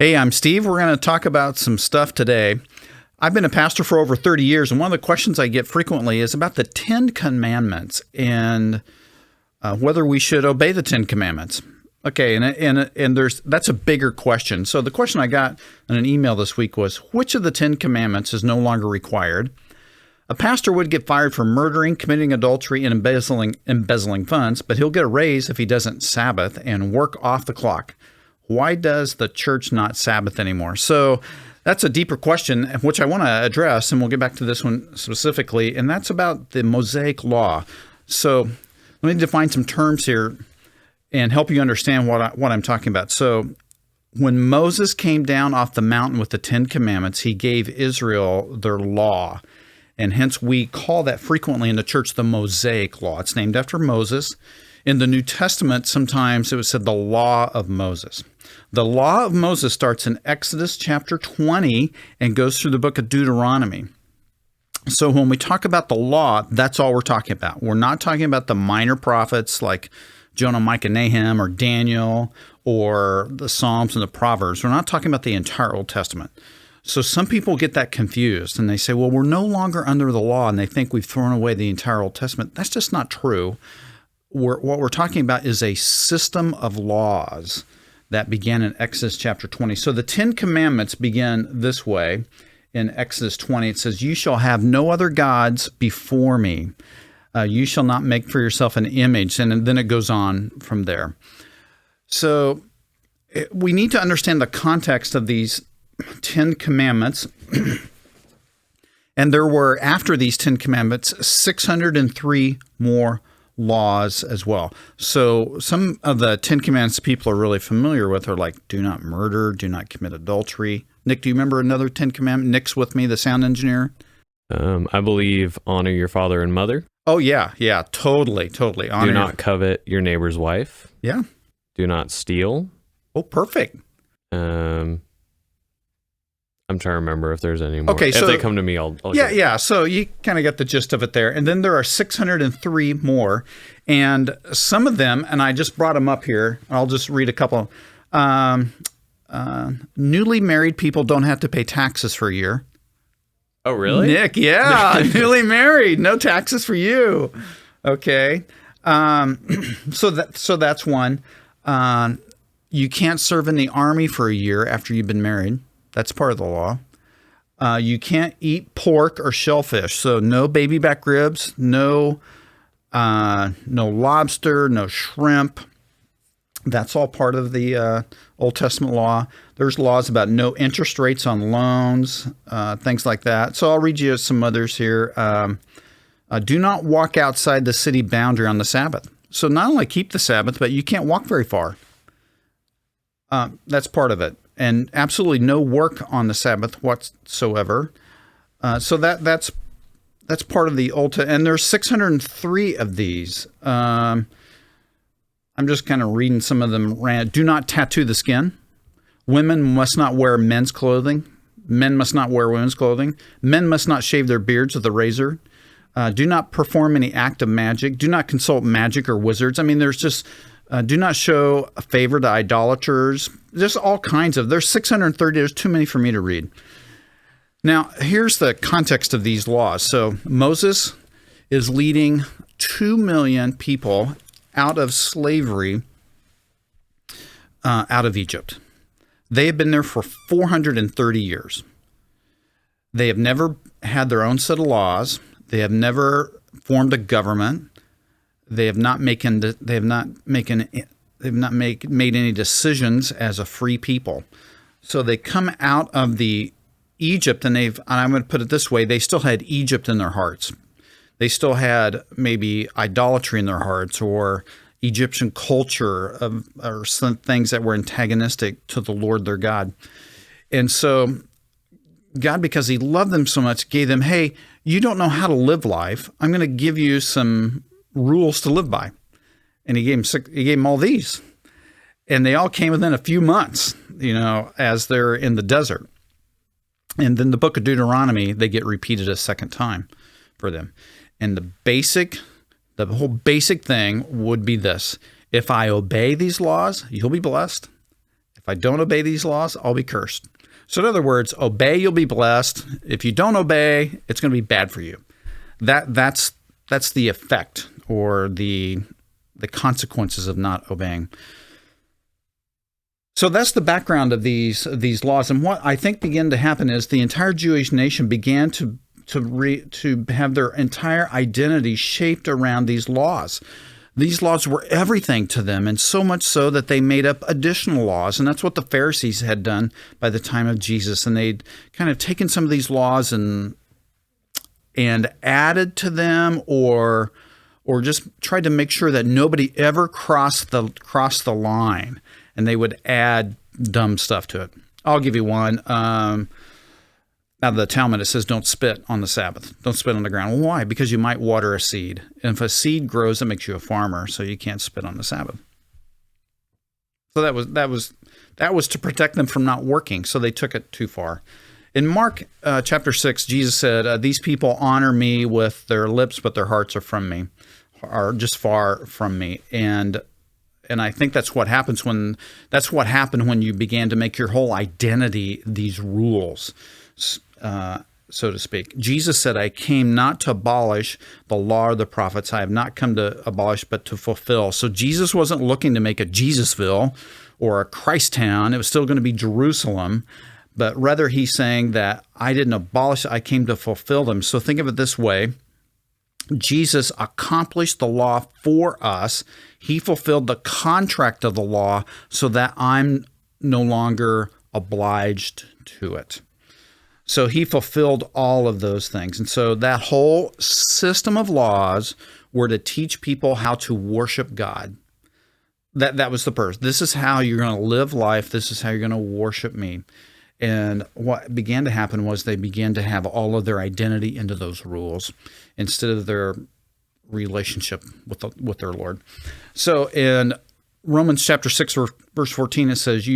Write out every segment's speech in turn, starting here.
Hey, I'm Steve. We're going to talk about some stuff today. I've been a pastor for over 30 years, and one of the questions I get frequently is about the 10 Commandments and whether we should obey the 10 Commandments. Okay, and that's a bigger question. So the question I got in an email this week was, which of the 10 Commandments is no longer required? A pastor would get fired for murdering, committing adultery, and embezzling funds, but he'll get a raise if he doesn't Sabbath and work off the clock. Why does the church not Sabbath anymore? So that's a deeper question, which I want to address, and we'll get back to this one specifically, and that's about the Mosaic Law. So let me define some terms here and help you understand what I'm talking about. So when Moses came down off the mountain with the 10 Commandments, he gave Israel their law, and hence we call that frequently in the church the Mosaic Law. It's named after Moses. In the New Testament, sometimes it was said the Law of Moses. The Law of Moses starts in Exodus chapter 20 and goes through the book of Deuteronomy. So when we talk about the law, that's all we're talking about. We're not talking about the minor prophets like Jonah, Micah, Nahum, or Daniel, or the Psalms and the Proverbs. We're not talking about the entire Old Testament. So some people get that confused, and they say, well, we're no longer under the law, and they think we've thrown away the entire Old Testament. That's just not true. What we're talking about is a system of laws that began in Exodus chapter 20. So the 10 Commandments begin this way. In Exodus 20, it says, "You shall have no other gods before me. You shall not make for yourself an image." And then it goes on from there. So we need to understand the context of these 10 Commandments. And there were, after these 10 Commandments, 603 more laws as well. So some of the 10 Commandments people are really familiar with are like, do not murder, do not commit adultery. Nick, do you remember another 10 Commandments? Nick's with me, the sound engineer. I believe honor your father and mother. Oh, yeah, totally. Honor do not covet your neighbor's wife. Yeah. Do not steal. Oh, perfect. I'm trying to remember if there's any more. Okay, so if they come to me, I'll yeah. So you kind of got the gist of it there. And then there are 603 more. And some of them, and I just brought them up here. I'll just read a couple. Newly married people don't have to pay taxes for a year. Oh, really? Nick, yeah. Newly married, no taxes for you. Okay. So that's one. You can't serve in the army for a year after you've been married. That's part of the law. You can't eat pork or shellfish. So no baby back ribs, no lobster, no shrimp. That's all part of the Old Testament law. There's laws about no interest rates on loans, things like that. So I'll read you some others here. Do not walk outside the city boundary on the Sabbath. So not only keep the Sabbath, but you can't walk very far. That's part of it. And absolutely no work on the Sabbath whatsoever. So that's part of the Old Testament. And there's 603 of these. I'm just kind of reading some of them. Do not tattoo the skin. Women must not wear men's clothing. Men must not wear women's clothing. Men must not shave their beards with a razor. Do not perform any act of magic. Do not consult magic or wizards. I mean, there's just... do not show a favor to idolaters. There's all kinds of, there's 630, there's too many for me to read. Now, here's the context of these laws. So Moses is leading 2 million people out of slavery, out of Egypt. They have been there for 430 years. They have never had their own set of laws. They have never formed a government. They have not made any decisions as a free people. So they come out of the Egypt, and I'm going to put it this way, they still had Egypt in their hearts. They still had maybe idolatry in their hearts, or Egyptian culture, or some things that were antagonistic to the Lord their God. And so God, because he loved them so much, gave them, hey, you don't know how to live life. I'm going to give you some rules to live by. And he gave them all these. And they all came within a few months, as they're in the desert. And then the book of Deuteronomy, they get repeated a second time for them. And the whole basic thing would be this: if I obey these laws, you'll be blessed. If If I don't obey these laws, I'll be cursed. So in other words, obey, you'll be blessed. If you don't obey, it's going to be bad for you. That's the effect or the consequences of not obeying. So that's the background of these laws. And what I think began to happen is the entire Jewish nation began to have their entire identity shaped around these laws. These laws were everything to them, and so much so that they made up additional laws. And that's what the Pharisees had done by the time of Jesus. And they'd kind of taken some of these laws and added to them, or just tried to make sure that nobody ever crossed the line. And they would add dumb stuff to it. I'll give you one. Out of the Talmud, it says, don't spit on the Sabbath. Don't spit on the ground. Well, why? Because you might water a seed. And if a seed grows, it makes you a farmer, so you can't spit on the Sabbath. So that was to protect them from not working, so they took it too far. In Mark chapter 6, Jesus said, these people honor me with their lips, but their hearts are just far from me. And I think that's what happened when you began to make your whole identity these rules, so to speak. Jesus said, I came not to abolish the law or the prophets. I have not come to abolish, but to fulfill. So Jesus wasn't looking to make a Jesusville or a Christtown. It was still going to be Jerusalem. But rather he's saying that I didn't abolish it. I came to fulfill them. So think of it this way. Jesus accomplished the law for us. He fulfilled the contract of the law so that I'm no longer obliged to it. So he fulfilled all of those things. And so that whole system of laws were to teach people how to worship God. That was the purpose. This is how you're going to live life. This is how you're going to worship me. And what began to happen was they began to have all of their identity into those rules instead of their relationship with their Lord. So in Romans chapter 6, verse 14, it says,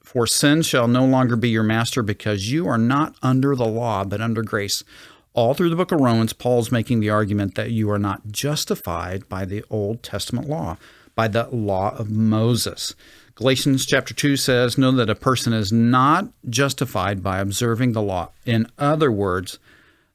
for sin shall no longer be your master because you are not under the law, but under grace. All through the book of Romans, Paul's making the argument that you are not justified by the Old Testament law, by the law of Moses. Galatians chapter 2 says, know that a person is not justified by observing the law. In other words,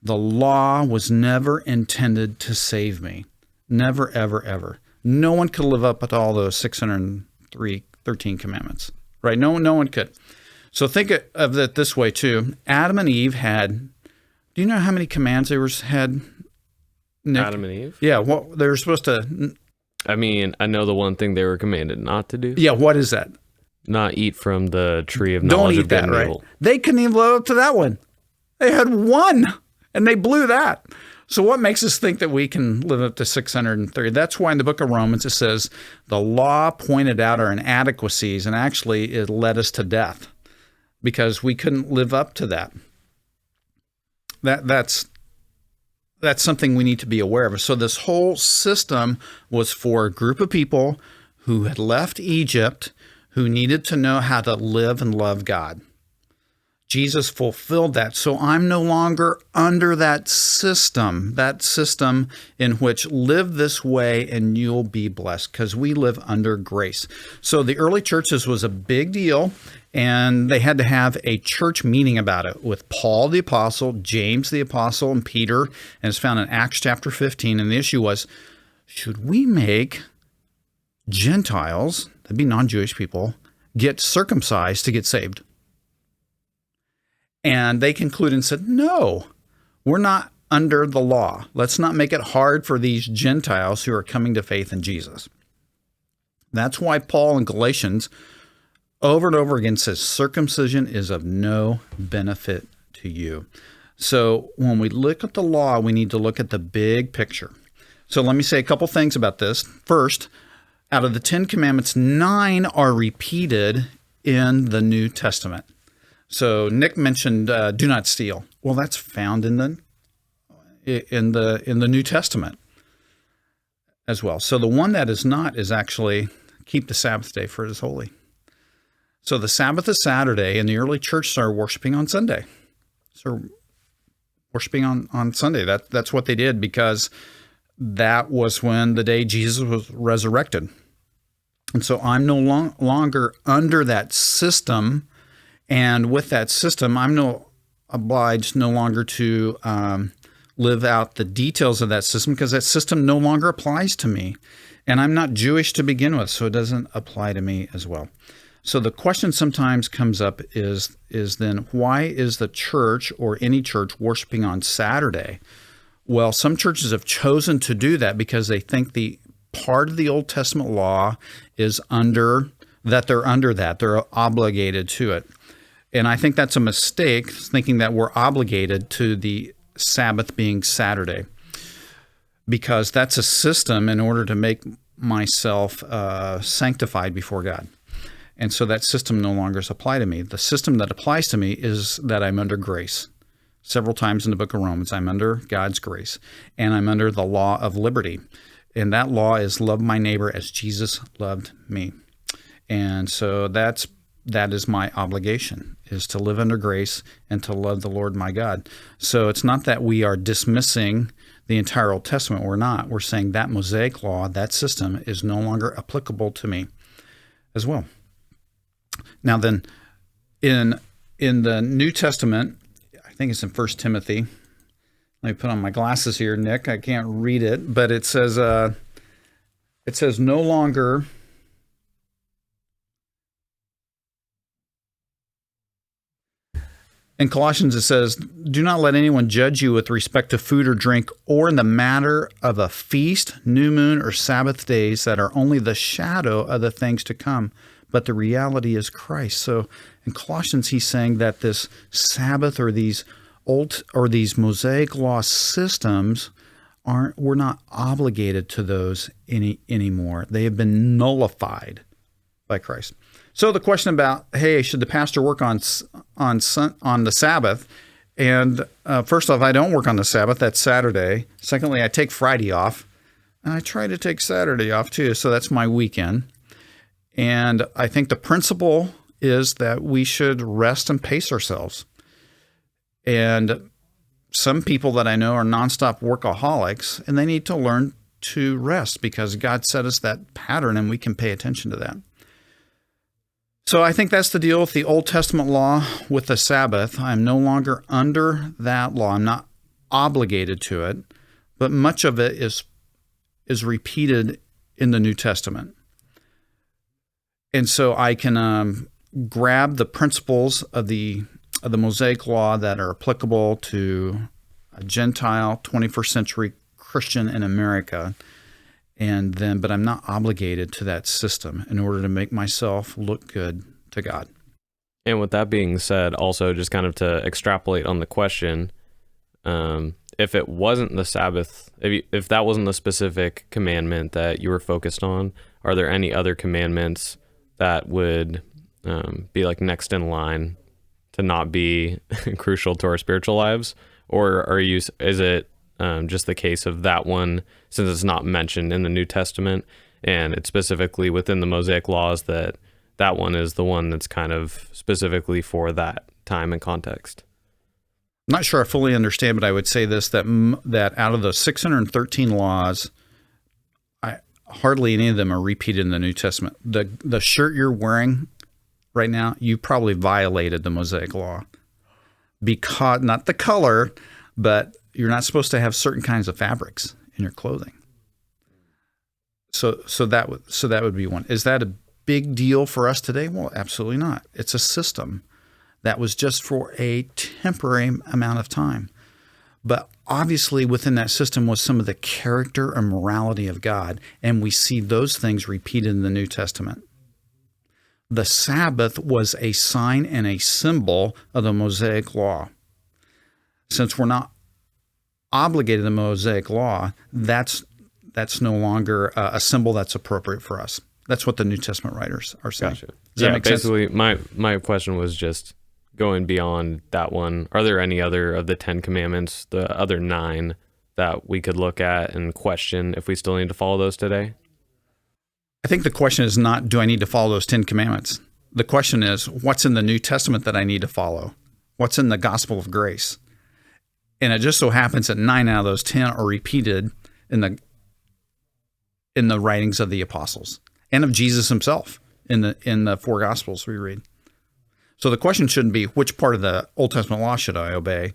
the law was never intended to save me. Never, ever, ever. No one could live up to all those 613 commandments, right? No one could. So think of it this way too. Adam and Eve had, do you know how many commands they had, Nick? Adam and Eve? Yeah, well, they were supposed to... I mean, I know the one thing they were commanded not to do. Yeah, what is that? Not eat from the tree of knowledge of good and evil. Right? They couldn't even live up to that one. They had one, and they blew that. So what makes us think that we can live up to 630? That's why in the book of Romans it says the law pointed out our inadequacies, and actually it led us to death because we couldn't live up to that. That's something we need to be aware of. So this whole system was for a group of people who had left Egypt, who needed to know how to live and love God. Jesus fulfilled that. So I'm no longer under that system in which live this way and you'll be blessed, because we live under grace. So the early churches was a big deal, and they had to have a church meeting about it with Paul the Apostle, James the Apostle, and Peter, and it's found in Acts chapter 15. And the issue was, should we make Gentiles, that'd be non-Jewish people, get circumcised to get saved? And they concluded and said, no, we're not under the law. Let's not make it hard for these Gentiles who are coming to faith in Jesus. That's why Paul in Galatians over and over again says circumcision is of no benefit to you. So when we look at the law, we need to look at the big picture. So let me say a couple things about this. First, out of the 10 commandments, 9 are repeated in the New Testament. So Nick mentioned do not steal. Well, that's found in the New Testament as well. So the one that is not is actually keep the Sabbath day, for it is holy. So the Sabbath is Saturday, and the early church started worshiping on Sunday. So worshiping on Sunday, that's what they did, because that was when the day Jesus was resurrected. And so I'm no longer under that system. And with that system, I'm obliged no longer to live out the details of that system, because that system no longer applies to me. And I'm not Jewish to begin with, so it doesn't apply to me as well. So the question sometimes comes up is then, why is the church or any church worshiping on Saturday? Well, some churches have chosen to do that because they think the part of the Old Testament law is they're under that. They're obligated to it. And I think that's a mistake, thinking that we're obligated to the Sabbath being Saturday, because that's a system in order to make myself sanctified before God. And so that system no longer applies to me. The system that applies to me is that I'm under grace. Several times in the book of Romans, I'm under God's grace, and I'm under the law of liberty. And that law is love my neighbor as Jesus loved me. And so that is my obligation, is to live under grace and to love the Lord my God. So it's not that we are dismissing the entire Old Testament. We're not. We're saying that Mosaic law, that system, is no longer applicable to me as well. Now then, in the New Testament, I think it's in 1 Timothy. Let me put on my glasses here, Nick. I can't read it, but it says no longer. In Colossians, it says, do not let anyone judge you with respect to food or drink, or in the matter of a feast, new moon, or Sabbath days that are only the shadow of the things to come, but the reality is Christ. So in Colossians, he's saying that this Sabbath or these Mosaic law systems we're not obligated to those anymore. They have been nullified by Christ. So the question about, hey, should the pastor work on the Sabbath? And first off, I don't work on the Sabbath. That's Saturday. Secondly, I take Friday off, and I try to take Saturday off too. So that's my weekend. And I think the principle is that we should rest and pace ourselves. And some people that I know are nonstop workaholics, and they need to learn to rest because God set us that pattern, and we can pay attention to that. So I think that's the deal with the Old Testament law with the Sabbath. I'm no longer under that law. I'm not obligated to it, but much of it is repeated in the New Testament. And so I can grab the principles of the Mosaic law that are applicable to a Gentile 21st century Christian in America, but I'm not obligated to that system in order to make myself look good to God. And with that being said, also just kind of to extrapolate on the question, if it wasn't the Sabbath, if that wasn't the specific commandment that you were focused on, are there any other commandments that would be like next in line to not be crucial to our spiritual lives? Or is it just the case of that one, since it's not mentioned in the New Testament and it's specifically within the Mosaic laws, that one is the one that's kind of specifically for that time and context? I'm not sure I fully understand, but I would say this, that out of the 613 laws, hardly any of them are repeated in the New Testament. The shirt you're wearing right now, you probably violated the Mosaic law, because not the color, but you're not supposed to have certain kinds of fabrics in your clothing. So that would be one. Is that a big deal for us today? Well, absolutely not. It's a system that was just for a temporary amount of time. But obviously within that system was some of the character and morality of God, and we see those things repeated in the New Testament. The Sabbath was a sign and a symbol of the Mosaic law. Since we're not obligated to the Mosaic law, that's no longer a symbol that's appropriate for us. That's what the New Testament writers are saying. Gotcha. Does that make sense? Basically, my question was just going beyond that one. Are there any other of the 10 commandments, the other 9, that we could look at and question if we still need to follow those today? I think the question is not, do I need to follow those 10 commandments? The question is, what's in the New Testament that I need to follow? What's in the gospel of grace? And it just so happens that 9 out of those 10 are repeated in the writings of the apostles. and of Jesus himself in the four Gospels we read. So the question shouldn't be, which part of the Old Testament law should I obey?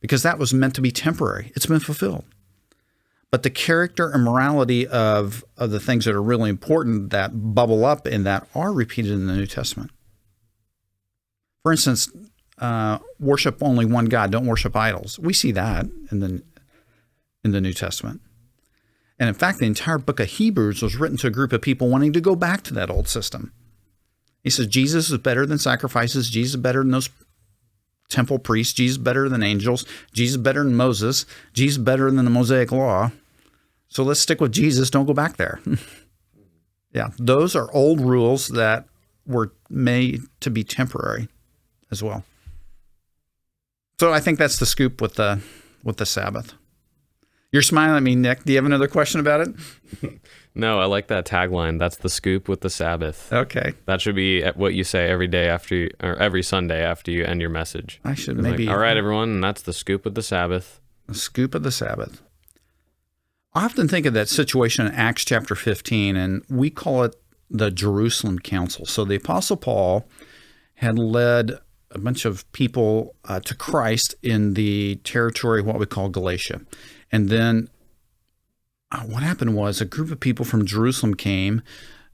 Because that was meant to be temporary. It's been fulfilled. But the character and morality of the things that are really important that bubble up in that are repeated in the New Testament. For instance, worship only one God. Don't worship idols. We see that in the New Testament. And in fact, the entire book of Hebrews was written to a group of people wanting to go back to that old system. He says, Jesus is better than sacrifices. Jesus is better than those temple priests. Jesus is better than angels. Jesus is better than Moses. Jesus is better than the Mosaic law. So let's stick with Jesus. Don't go back there. Yeah, those are old rules that were made to be temporary as well. So I think that's the scoop with the Sabbath. You're smiling at me, Nick. Do you have another question about it? No, I like that tagline. That's the scoop with the Sabbath. Okay. That should be what you say every day or every Sunday after you end your message. I should maybe. All right, everyone, and that's the scoop with the Sabbath. The scoop of the Sabbath. I often think of that situation in Acts chapter 15, and we call it the Jerusalem Council. So the Apostle Paul had led a bunch of people to Christ in the territory, what we call Galatia. And then what happened was a group of people from Jerusalem came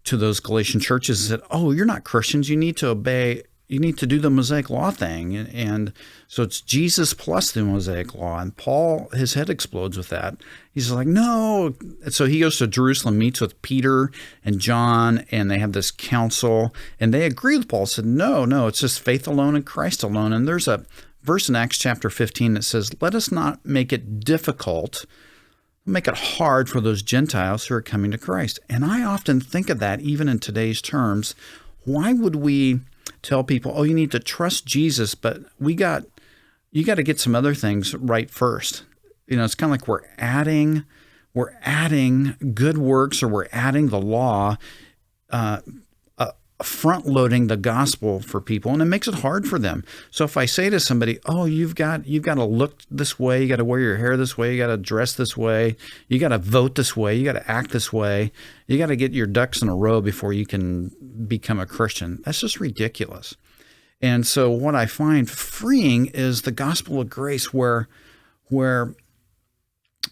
to those Galatian churches and said, oh, you're not Christians. You need to obey. You need to do the Mosaic law thing. And so it's Jesus plus the Mosaic law. And Paul, his head explodes with that. He's like, no. And so he goes to Jerusalem, meets with Peter and John, and they have this council. And they agree with Paul, said, no, it's just faith alone and Christ alone. And there's a verse in Acts chapter 15 that says, let us not make it difficult, make it hard for those Gentiles who are coming to Christ. And I often think of that even in today's terms. Why would we tell people, oh, you need to trust Jesus, but you got to get some other things right first? You know, it's kind of like we're adding good works, or we're adding the law, front loading the gospel for people, and it makes it hard for them. So if I say to somebody, oh, you've got to look this way, you got to wear your hair this way, you got to dress this way, you got to vote this way, you got to act this way, you got to get your ducks in a row before you can become a Christian, that's just ridiculous. And so what I find freeing is the gospel of grace, where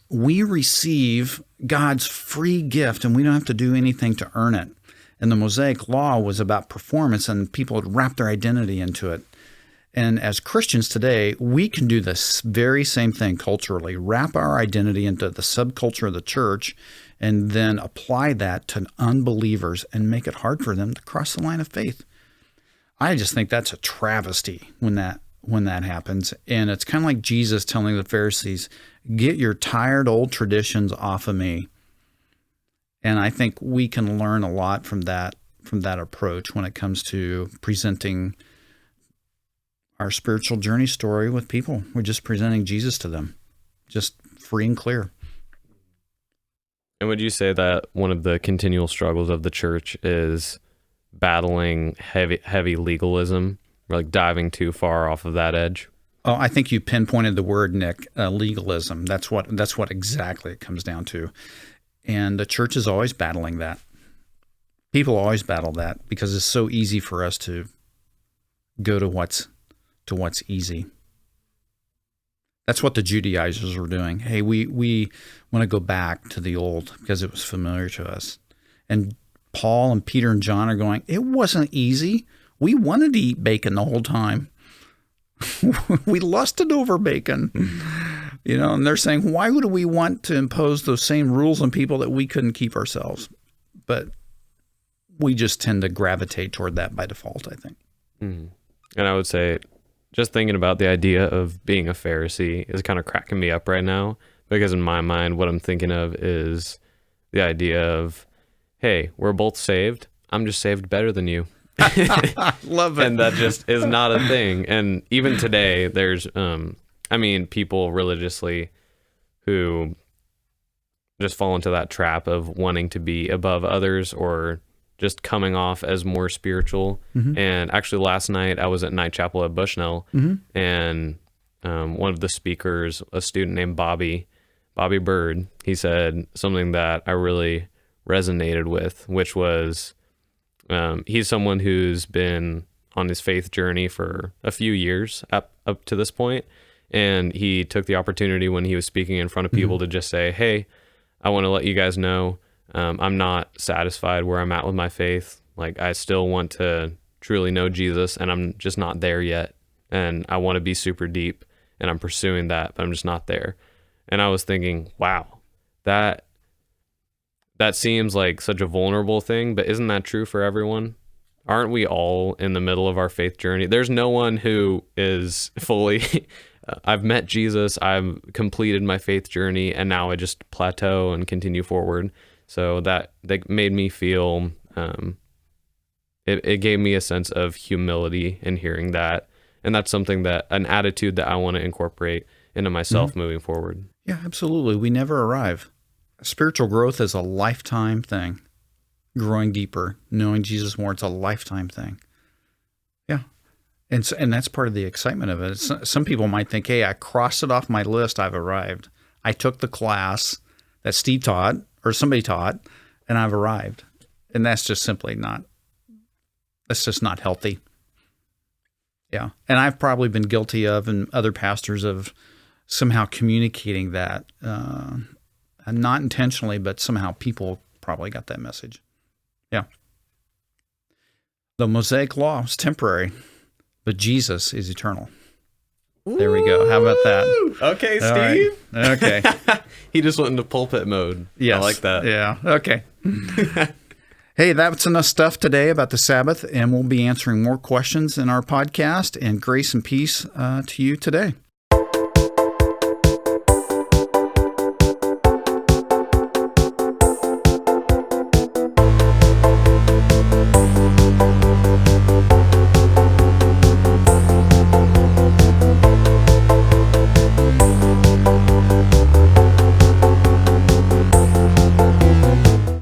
we receive God's free gift and we don't have to do anything to earn it. And the Mosaic law was about performance, and people would wrap their identity into it. And as Christians today, we can do this very same thing culturally, wrap our identity into the subculture of the church, and then apply that to unbelievers and make it hard for them to cross the line of faith. I just think that's a travesty when that happens. And it's kind of like Jesus telling the Pharisees, get your tired old traditions off of me. And I think we can learn a lot from that approach when it comes to presenting our spiritual journey story with people. We're just presenting Jesus to them, just free and clear. And would you say that one of the continual struggles of the church is battling heavy legalism, or like diving too far off of that edge? Oh, I think you pinpointed the word, Nick. Legalism. That's what exactly it comes down to. And the church is always battling that. People always battle that because it's so easy for us to go to what's easy. That's what the Judaizers were doing. Hey, we want to go back to the old because it was familiar to us. And Paul and Peter and John are going, it wasn't easy. We wanted to eat bacon the whole time. We lusted over bacon. You know, and they're saying, why would we want to impose those same rules on people that we couldn't keep ourselves? But we just tend to gravitate toward that by default, I think. Mm-hmm. And I would say, just thinking about the idea of being a Pharisee is kind of cracking me up right now, because in my mind, what I'm thinking of is the idea of, hey, we're both saved. I'm just saved better than you. Love it. And that just is not a thing. And even today, there's, people religiously who just fall into that trap of wanting to be above others or just coming off as more spiritual. Mm-hmm. And actually last night I was at night chapel at Bushnell, mm-hmm. and one of the speakers, a student named Bobby Bird, he said something that I really resonated with, which was he's someone who's been on his faith journey for a few years up to this point. And he took the opportunity when he was speaking in front of people to just say, hey, I want to let you guys know I'm not satisfied where I'm at with my faith. Like, I still want to truly know Jesus, and I'm just not there yet. And I want to be super deep, and I'm pursuing that, but I'm just not there. And I was thinking, wow, that seems like such a vulnerable thing, but isn't that true for everyone? Aren't we all in the middle of our faith journey? There's no one who is fully, I've met Jesus, I've completed my faith journey, and now I just plateau and continue forward. So that made me feel, it gave me a sense of humility in hearing that. And that's something an attitude that I want to incorporate into myself moving forward. Yeah, absolutely. We never arrive. Spiritual growth is a lifetime thing. Growing deeper, knowing Jesus more, it's a lifetime thing. Yeah. And that's part of the excitement of it. Some people might think, hey, I crossed it off my list, I've arrived. I took the class that Steve taught or somebody taught, and I've arrived. And that's just simply that's just not healthy. Yeah. And I've probably been guilty of, and other pastors, of somehow communicating that, not intentionally, but somehow people probably got that message. Yeah. The Mosaic law is temporary, but Jesus is eternal. There we go. How about that? Okay, Steve. Right. Okay. He just went into pulpit mode. Yes. I like that. Yeah. Okay. Hey, that's enough stuff today about the Sabbath, and we'll be answering more questions in our podcast. And grace and peace to you today.